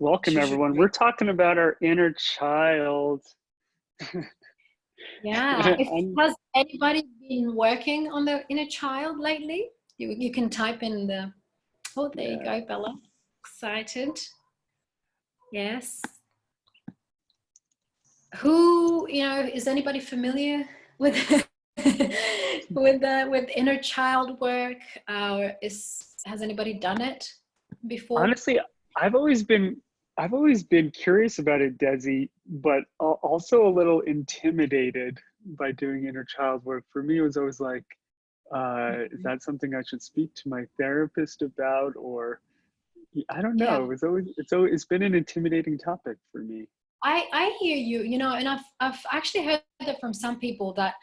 Welcome, everyone. We're talking about our inner child. Yeah. And Has anybody been working on the inner child lately? You can type in the, oh, there you yeah, go, Bella. Excited. Yes. Is anybody familiar with with inner child work? Has anybody done it before? honestly, I've always been I've always been curious about it, Desi, but also a little intimidated by doing inner child work. For me, it was always like, is that something I should speak to my therapist about, or I don't know. Yeah. It's been an intimidating topic for me. I hear you, and I've actually heard that from some people that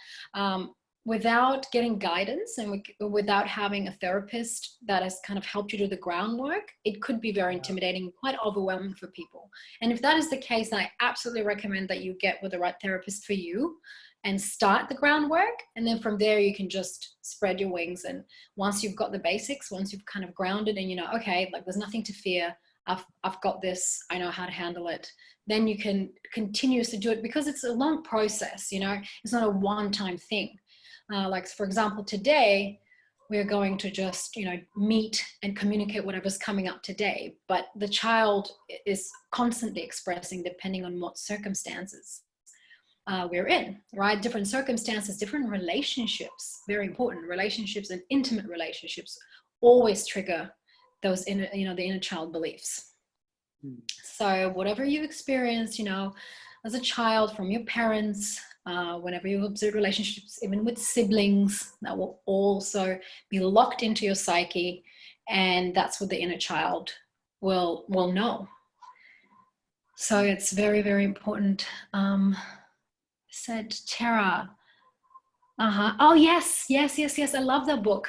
without getting guidance and without having a therapist that has kind of helped you do the groundwork, it could be very Yeah. intimidating, quite overwhelming for people. And if that is the case, I absolutely recommend that you get with the right therapist for you and start the groundwork. And then from there, you can just spread your wings. And once you've got the basics, once you've kind of grounded and okay, like there's nothing to fear. I've got this. I know how to handle it. Then you can continuously do it because it's a long process. It's not a one-time thing. Like for example, today we're going to just meet and communicate whatever's coming up today. But the child is constantly expressing depending on what circumstances we're in, right? Different circumstances, different relationships. Very important. Relationships and intimate relationships always trigger those inner, the inner child beliefs. Hmm. So whatever you experienced, as a child from your parents, whenever you observe relationships, even with siblings, that will also be locked into your psyche, and that's what the inner child will know. So it's very, very important. Said Tara. Uh-huh. Oh yes, yes, yes, yes. I love that book.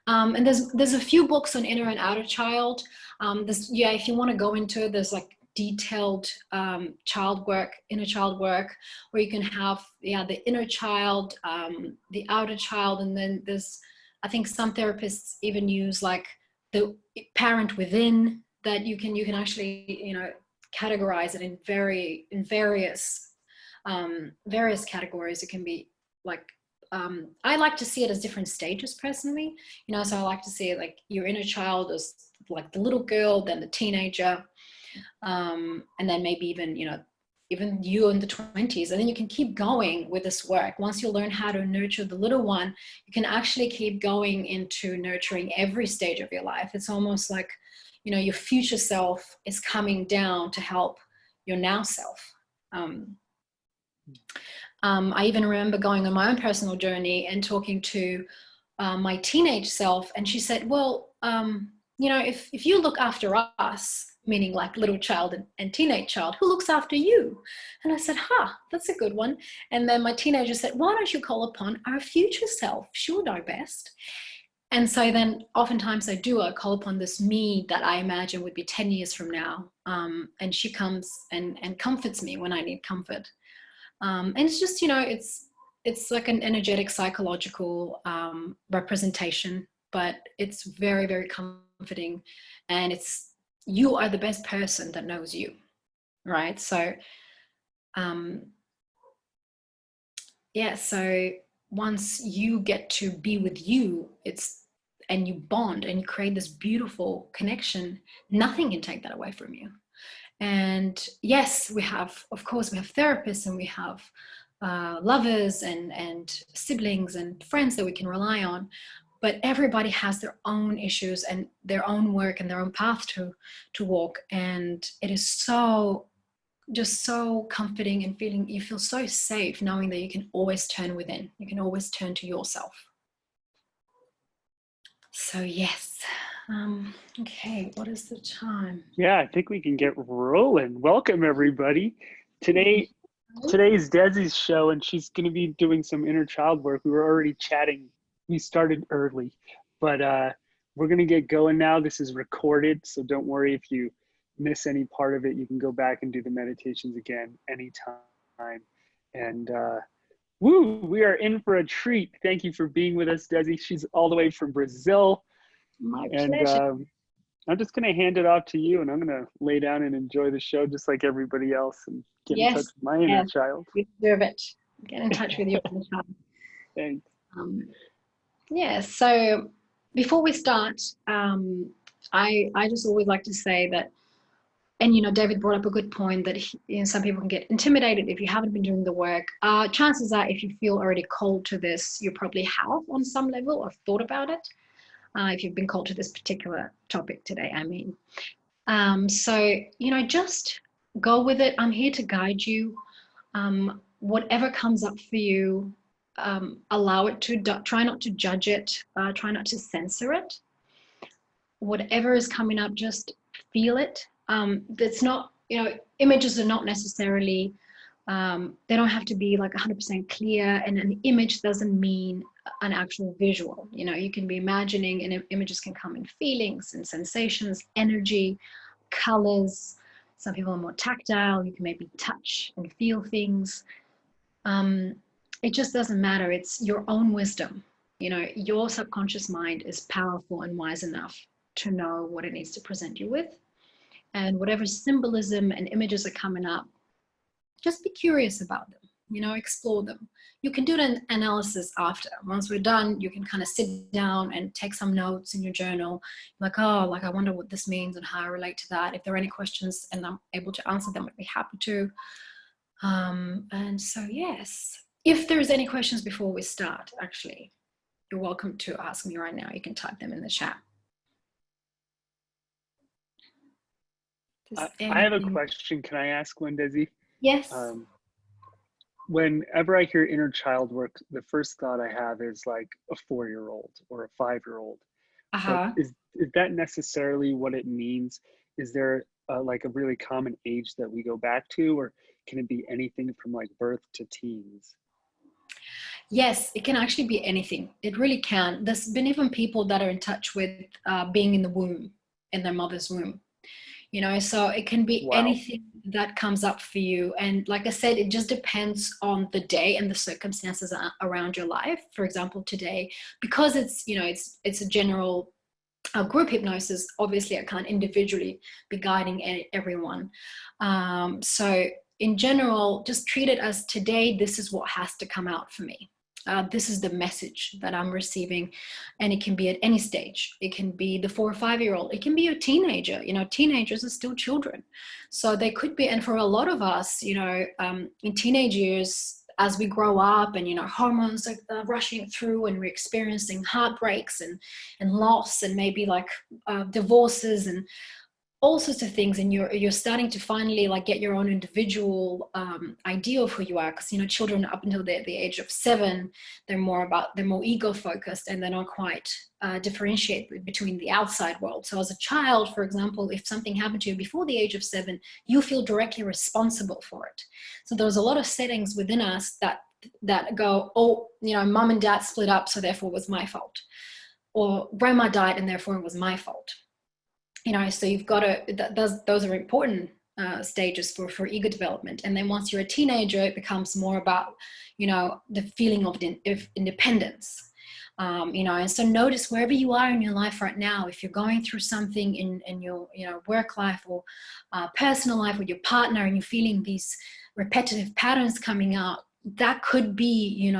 And there's a few books on inner and outer child. If you want to go into it, there's like detailed child work, inner child work, where you can have the inner child, the outer child, and then I think some therapists even use like the parent within, that you can actually categorize it in various categories. It can be like I like to see it as different stages personally, so I like to see it like your inner child as like the little girl, then the teenager, and then maybe even you in the 20s, and then you can keep going with this work. Once you learn how to nurture the little one, you can actually keep going into nurturing every stage of your life. It's almost like your future self is coming down to help your now self. I even remember going on my own personal journey and talking to my teenage self, and she said, well, if you look after us, meaning like little child and teenage child, who looks after you? And I said, that's a good one. And then my teenager said, why don't you call upon our future self? She'll know best. And so then oftentimes I call upon this me that I imagine would be 10 years from now. And she comes and comforts me when I need comfort. And it's just, it's like an energetic psychological representation, but it's very, very comforting. And you are the best person that knows you, right? So so once you get to be with you, and you bond and you create this beautiful connection, nothing can take that away from you. And yes, of course we have therapists, and we have lovers and siblings and friends that we can rely on, but everybody has their own issues and their own work and their own path to walk. And it is just so comforting, and you feel so safe knowing that you can always turn within, you can always turn to yourself. So yes. Okay, what is the time? Yeah, I think we can get rolling. Welcome, everybody. Today, today's Desi's show, and she's going to be doing some inner child work. We were already chatting. We started early, but we're going to get going now. This is recorded, so don't worry if you miss any part of it. You can go back and do the meditations again anytime. And we are in for a treat. Thank you for being with us, Desi. She's all the way from Brazil. My And pleasure. I'm just going to hand it off to you, and I'm going to lay down and enjoy the show just like everybody else and get in touch Yes, with my inner yes, child. you deserve it. Get in touch with your inner child. Thanks. Yeah, so before we start, I just always like to say that, and David brought up a good point that some people can get intimidated if you haven't been doing the work. Chances are, if you feel already called to this, you probably have on some level or thought about it. If you've been called to this particular topic today, I mean. So just go with it. I'm here to guide you. Whatever comes up for you, allow it to, try not to judge it, try not to censor it. Whatever is coming up, just feel it. That's not, images are not necessarily, they don't have to be like 100% clear, and an image doesn't mean an actual visual. You can be imagining, and images can come in feelings and sensations, energy, colors. Some people are more tactile. You can maybe touch and feel things. It just doesn't matter. It's your own wisdom. Your subconscious mind is powerful and wise enough to know what it needs to present you with. And whatever symbolism and images are coming up, just be curious about them, explore them. You can do an analysis after. Once we're done, you can kind of sit down and take some notes in your journal. Like, I wonder what this means and how I relate to that. If there are any questions and I'm able to answer them, I'd be happy to. And so, yes, if there's any questions before we start, actually, you're welcome to ask me right now. You can type them in the chat. I have a question. Can I ask one, Desi? Yes. Whenever I hear inner child work, the first thought I have is like a 4-year-old or a 5-year-old. But is that necessarily what it means? Is there like a really common age that we go back to, or can it be anything from like birth to teens? Yes, it can actually be anything. It really can. There's been even people that are in touch with being in the womb, in their mother's womb. So it can be anything that comes up for you. And like I said, it just depends on the day and the circumstances around your life. For example, today, because it's a general group hypnosis, obviously I can't individually be guiding everyone. So in general, just treat it as today, this is what has to come out for me. This is the message that I'm receiving, and it can be at any stage. It can be the 4 or 5-year-old. It can be a teenager. Teenagers are still children, so they could be. And for a lot of us, in teenage years, as we grow up, and hormones are rushing through, and we're experiencing heartbreaks and loss, and maybe like divorces and all sorts of things, and you're starting to finally like get your own individual idea of who you are, because children up until the age of 7, they're more ego focused, and they don't quite differentiate between the outside world. So as a child, for example, if something happened to you before the age of 7, you feel directly responsible for it. So there's a lot of settings within us that go, mom and dad split up, so therefore it was my fault, or grandma died and therefore it was my fault. So you've got to, those are important stages for ego development. And then once you're a teenager, it becomes more about, the feeling of independence. And so notice wherever you are in your life right now, if you're going through something in your, work life or personal life with your partner, and you're feeling these repetitive patterns coming out, that could be,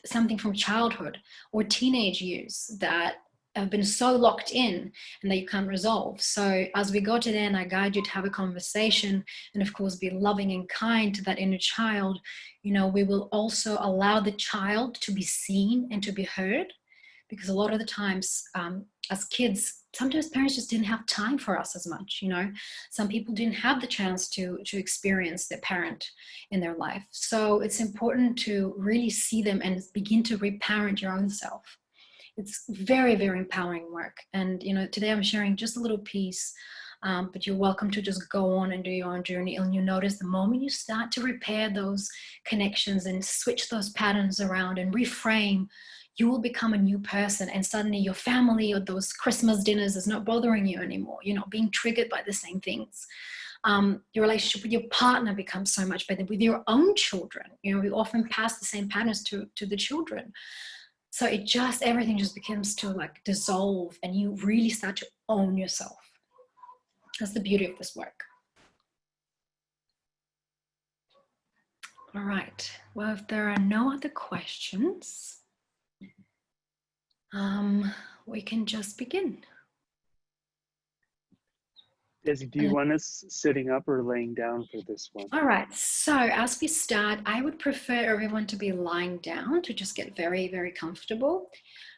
something from childhood or teenage years that have been so locked in and that you can't resolve. So as we go today, and I guide you to have a conversation, and of course be loving and kind to that inner child, we will also allow the child to be seen and to be heard, because a lot of the times as kids, sometimes parents just didn't have time for us as much. Some people didn't have the chance to experience their parent in their life. So it's important to really see them and begin to reparent your own self. It's very, very empowering work. And, today I'm sharing just a little piece, but you're welcome to just go on and do your own journey. And you notice the moment you start to repair those connections and switch those patterns around and reframe, you will become a new person. And suddenly your family or those Christmas dinners is not bothering you anymore. You're not being triggered by the same things. Your relationship with your partner becomes so much better. With your own children, we often pass the same patterns to the children. So everything just begins to like dissolve, and you really start to own yourself. That's the beauty of this work. All right, well, if there are no other questions, we can just begin. Desi, do you want us sitting up or laying down for this one? All right, so as we start, I would prefer everyone to be lying down to just get very, very comfortable.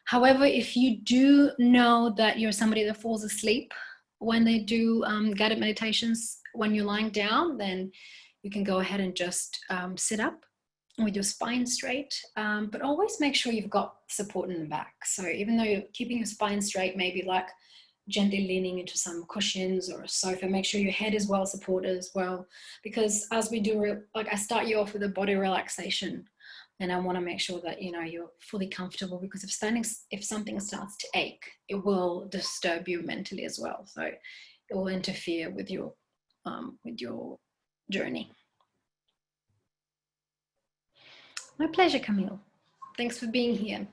However, if you do know that you're somebody that falls asleep when they do guided meditations when you're lying down, then you can go ahead and just sit up with your spine straight, but always make sure you've got support in the back. So even though you're keeping your spine straight, maybe like gently leaning into some cushions or a sofa, make sure your head is well supported as well, because as we do, like I start you off with a body relaxation, and I want to make sure that you're fully comfortable, because if something starts to ache, it will disturb you mentally as well, so it will interfere with your journey. My pleasure, Camille. Thanks for being here.